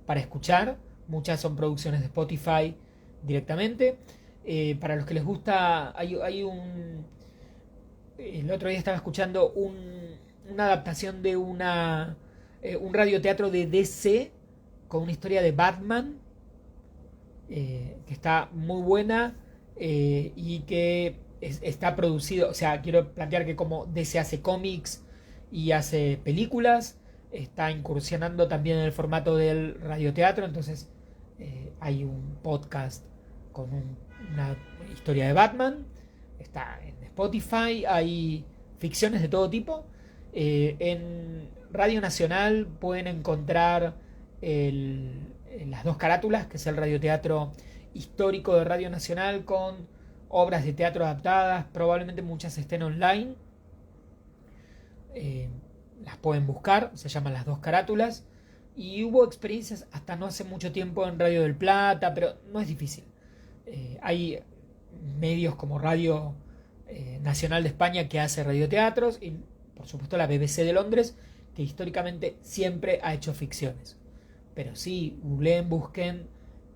para escuchar. Muchas son producciones de Spotify directamente. Para los que les gusta, hay un El otro día estaba escuchando una adaptación de un radioteatro de DC con una historia de Batman, que está muy buena, y que está producido, o sea, quiero plantear que como DC hace cómics y hace películas, está incursionando también en el formato del radioteatro, entonces hay un podcast con una historia de Batman, está en Spotify, hay ficciones de todo tipo. En Radio Nacional pueden encontrar las dos carátulas, que es el radioteatro histórico de Radio Nacional con obras de teatro adaptadas, probablemente muchas estén online. Las pueden buscar, se llaman Las Dos Carátulas. Y hubo experiencias hasta no hace mucho tiempo en Radio del Plata, pero no es difícil. Hay medios como Radio Nacional de España, que hace radioteatros, y por supuesto la BBC de Londres, que históricamente siempre ha hecho ficciones. Pero sí, googleen, busquen,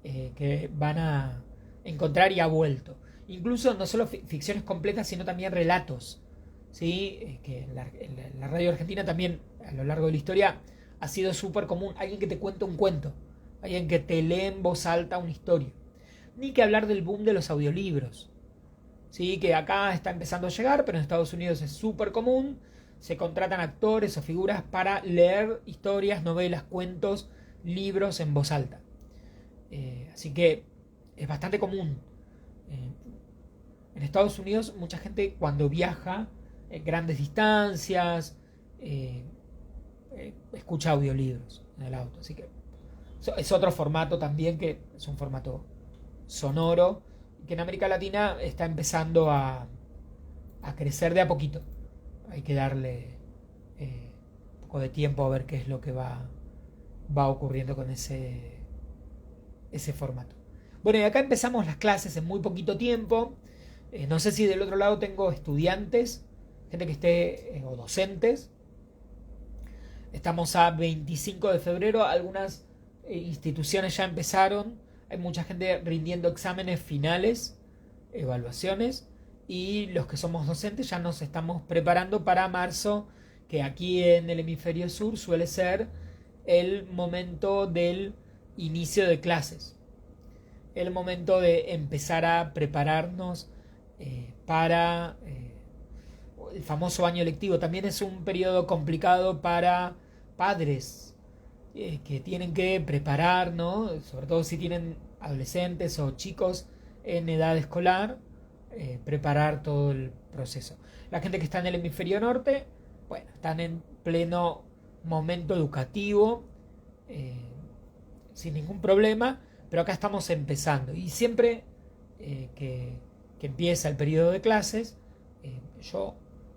que van a encontrar, y ha vuelto. Incluso no solo ficciones completas, sino también relatos. ¿Sí? Que en la radio argentina también, a lo largo de la historia, ha sido súper común alguien que te cuenta un cuento, alguien que te lee en voz alta una historia. Ni que hablar del boom de los audiolibros, ¿sí? Que acá está empezando a llegar, pero en Estados Unidos es súper común. Se contratan actores o figuras para leer historias, novelas, cuentos, libros en voz alta. Así que es bastante común. En Estados Unidos mucha gente, cuando viaja grandes distancias, escucha audiolibros en el auto. Así que es otro formato también, que es un formato sonoro, que en América Latina está empezando a crecer de a poquito. Hay que darle un poco de tiempo a ver qué es lo que va ocurriendo con ese formato. Bueno, y acá empezamos las clases en muy poquito tiempo. No sé si del otro lado tengo estudiantes, gente que esté, o docentes. Estamos a 25 de febrero, algunas instituciones ya empezaron, hay mucha gente rindiendo exámenes finales, evaluaciones, y los que somos docentes ya nos estamos preparando para marzo, que aquí en el hemisferio sur suele ser el momento del inicio de clases, el momento de empezar a prepararnos para el famoso año lectivo. También es un periodo complicado para padres que tienen que preparar, ¿no? Sobre todo si tienen adolescentes o chicos en edad escolar, preparar todo el proceso. La gente que está en el hemisferio norte, bueno, están en pleno momento educativo, sin ningún problema, pero acá estamos empezando. Y siempre que empieza el periodo de clases, yo,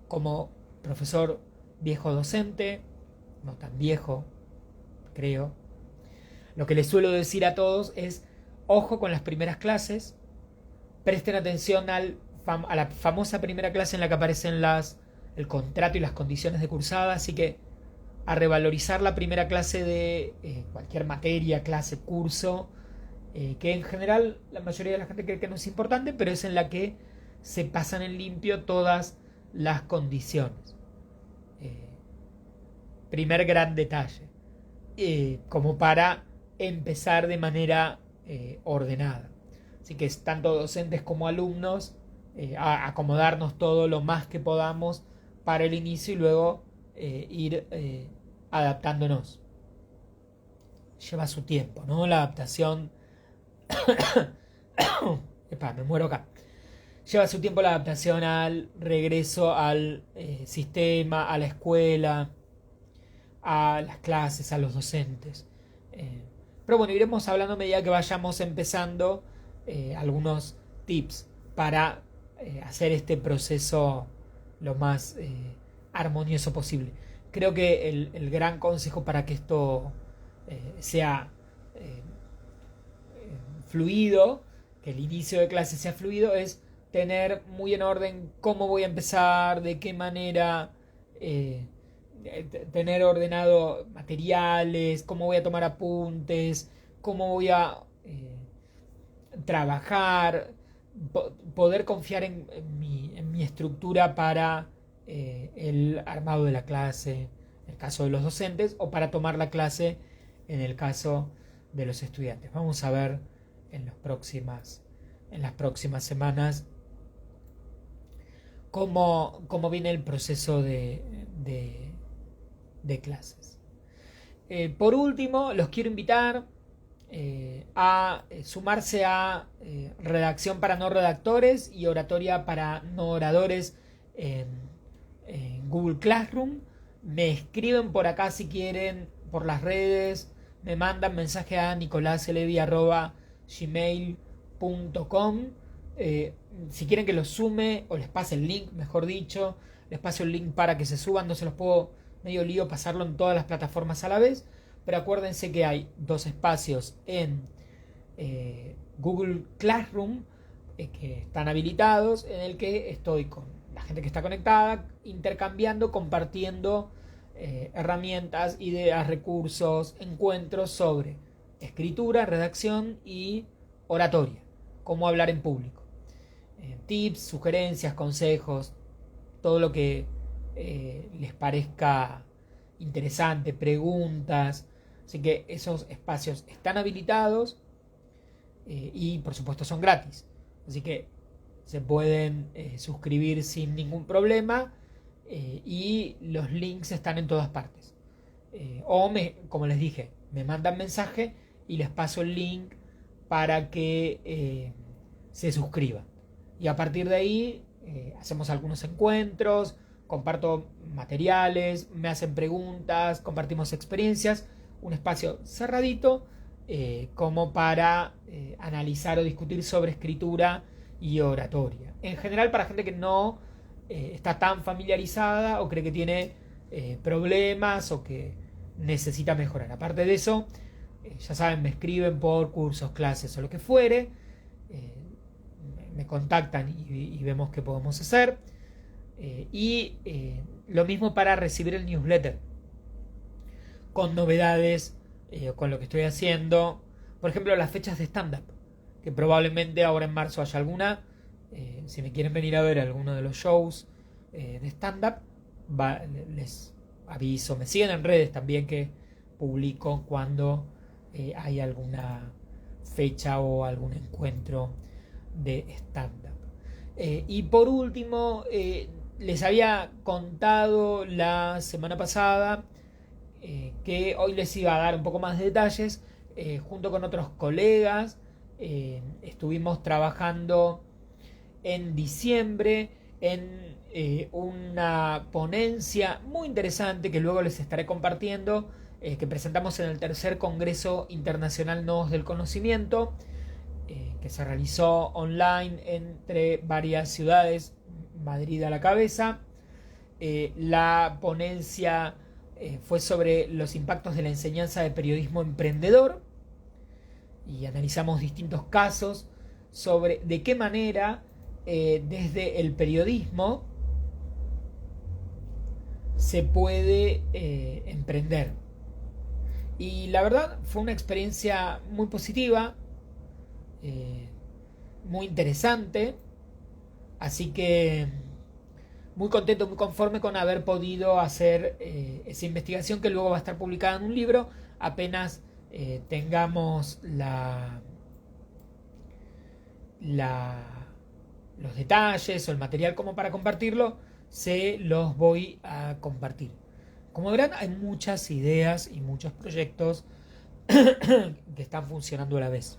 como profesor viejo docente, no tan viejo, creo, lo que les suelo decir a todos es: ojo con las primeras clases, presten atención a la famosa primera clase en la que aparecen el contrato y las condiciones de cursada. Así que a revalorizar la primera clase de cualquier materia, clase, curso, que en general la mayoría de la gente cree que no es importante, pero es en la que se pasan en limpio todas las condiciones. Primer gran detalle, como para empezar de manera ordenada. Así que tanto docentes como alumnos, a acomodarnos todo lo más que podamos para el inicio, y luego ir adaptándonos. Lleva su tiempo, ¿no? La adaptación. Epa, me muero acá. Lleva su tiempo la adaptación al regreso al sistema, a la escuela, a las clases, a los docentes. Pero bueno, iremos hablando a medida que vayamos empezando algunos tips para hacer este proceso lo más armonioso posible. Creo que el gran consejo para que esto sea fluido, que el inicio de clase sea fluido, es tener muy en orden cómo voy a empezar, de qué manera, tener ordenado materiales, cómo voy a tomar apuntes, cómo voy a trabajar, poder confiar en mi estructura para el armado de la clase en el caso de los docentes o para tomar la clase en el caso de los estudiantes. Vamos a ver en las próximas semanas cómo viene el proceso de clases. Por último, los quiero invitar a sumarse a redacción para no redactores y oratoria para no oradores en Google Classroom. Me escriben por acá si quieren, por las redes, me mandan mensaje a nicolaselevi@gmail.com. Si quieren que los sume o les pase el link, mejor dicho, les paso el link para que se suban. No se los puedo, medio lío, pasarlo en todas las plataformas a la vez, pero acuérdense que hay 2 espacios en Google Classroom que están habilitados, en el que estoy con la gente que está conectada, intercambiando, compartiendo herramientas, ideas, recursos, encuentros sobre escritura, redacción y oratoria, cómo hablar en público. Tips, sugerencias, consejos, todo lo que les parezca interesante, preguntas. Así que esos espacios están habilitados y por supuesto son gratis. Así que se pueden suscribir sin ningún problema y los links están en todas partes. Como les dije, me mandan mensaje y les paso el link para que se suscriban. Y a partir de ahí hacemos algunos encuentros, comparto materiales, me hacen preguntas, compartimos experiencias. Un espacio cerradito como para analizar o discutir sobre escritura y oratoria. En general para gente que no está tan familiarizada o cree que tiene problemas o que necesita mejorar. Aparte de eso, ya saben, me escriben por cursos, clases o lo que fuere. Me contactan y vemos qué podemos hacer. Lo mismo para recibir el newsletter con novedades, con lo que estoy haciendo. Por ejemplo, las fechas de stand-up, que probablemente ahora en marzo haya alguna. Si me quieren venir a ver alguno de los shows de stand-up, les aviso. Me siguen en redes también, que publico cuando hay alguna fecha o algún encuentro de stand-up. Y por último, les había contado la semana pasada que hoy les iba a dar un poco más de detalles. Junto con otros colegas estuvimos trabajando en diciembre en una ponencia muy interesante que luego les estaré compartiendo, que presentamos en el tercer Congreso Internacional Nodos del Conocimiento, que se realizó online entre varias ciudades, Madrid a la cabeza. La ponencia fue sobre los impactos de la enseñanza de periodismo emprendedor y analizamos distintos casos sobre de qué manera desde el periodismo se puede emprender. Y la verdad fue una experiencia muy positiva, muy interesante, así que muy contento, muy conforme con haber podido hacer esa investigación, que luego va a estar publicada en un libro. Apenas tengamos los detalles o el material como para compartirlo, se los voy a compartir. Como verán, hay muchas ideas y muchos proyectos que están funcionando a la vez.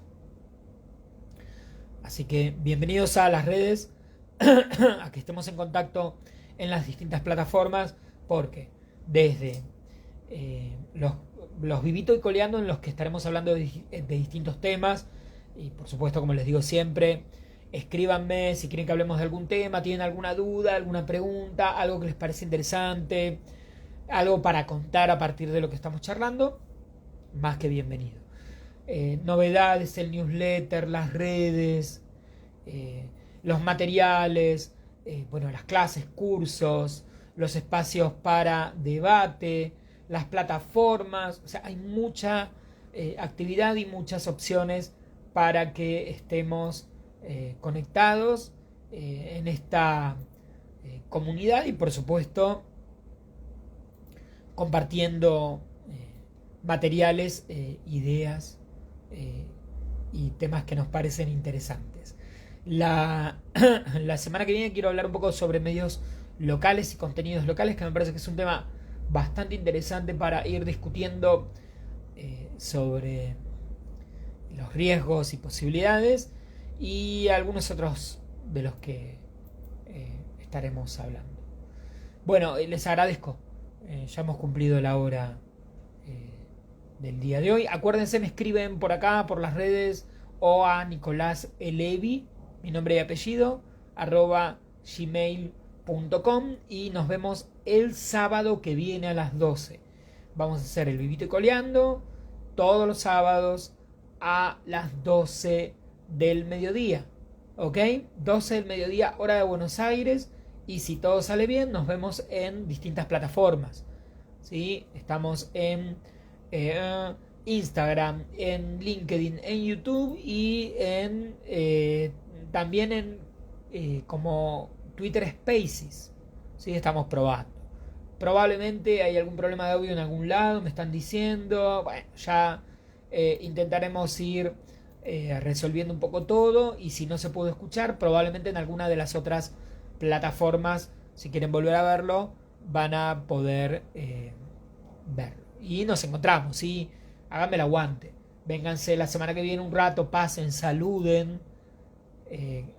Así que bienvenidos a las redes, a que estemos en contacto en las distintas plataformas, porque desde los Vivito y Coleando, en los que estaremos hablando de distintos temas, y por supuesto, como les digo siempre, escríbanme si quieren que hablemos de algún tema, tienen alguna duda, alguna pregunta, algo que les parece interesante, algo para contar a partir de lo que estamos charlando, más que bienvenido. Novedades, el newsletter, las redes, los materiales, las clases, cursos, los espacios para debate, las plataformas. O sea, hay mucha actividad y muchas opciones para que estemos conectados en esta comunidad y por supuesto compartiendo materiales, ideas y temas que nos parecen interesantes. La semana que viene quiero hablar un poco sobre medios locales y contenidos locales, que me parece que es un tema bastante interesante para ir discutiendo sobre los riesgos y posibilidades y algunos otros de los que estaremos hablando. Bueno, les agradezco. Ya hemos cumplido la hora del día de hoy. Acuérdense, me escriben por acá, por las redes, o a Nicolás Elevi, mi nombre y apellido, @gmail.com, y nos vemos el sábado que viene a las 12. Vamos a hacer el Vivito y Coleando todos los sábados a las 12 del mediodía. ¿Ok? 12 del mediodía, hora de Buenos Aires. Y si todo sale bien, nos vemos en distintas plataformas. ¿Sí? Estamos en Instagram, en LinkedIn, en YouTube y también en como Twitter Spaces. ¿Sí? Estamos probando. Probablemente hay algún problema de audio en algún lado, me están diciendo. Bueno, ya intentaremos ir resolviendo un poco todo. Y si no se pudo escuchar, probablemente en alguna de las otras plataformas, si quieren volver a verlo, van a poder verlo. Y nos encontramos, ¿sí? Háganme el aguante. Vénganse la semana que viene un rato, pasen, saluden.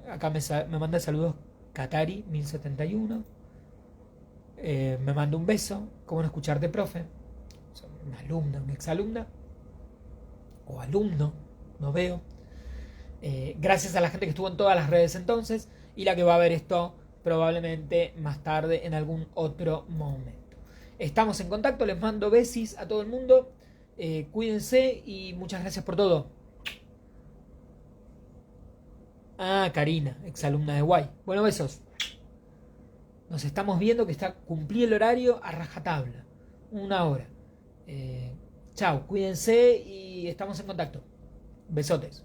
Acá me manda saludos Katari 1071. Me manda un beso. ¿Cómo no escucharte, profe? Una alumna, una exalumna. O alumno, no veo. Gracias a la gente que estuvo en todas las redes entonces. Y la que va a ver esto probablemente más tarde en algún otro momento. Estamos en contacto, les mando besis a todo el mundo. Cuídense y muchas gracias por todo. Karina, exalumna de Guay. Bueno, besos. Nos estamos viendo que cumplí el horario a rajatabla. 1 hora. Chao, cuídense y estamos en contacto. Besotes.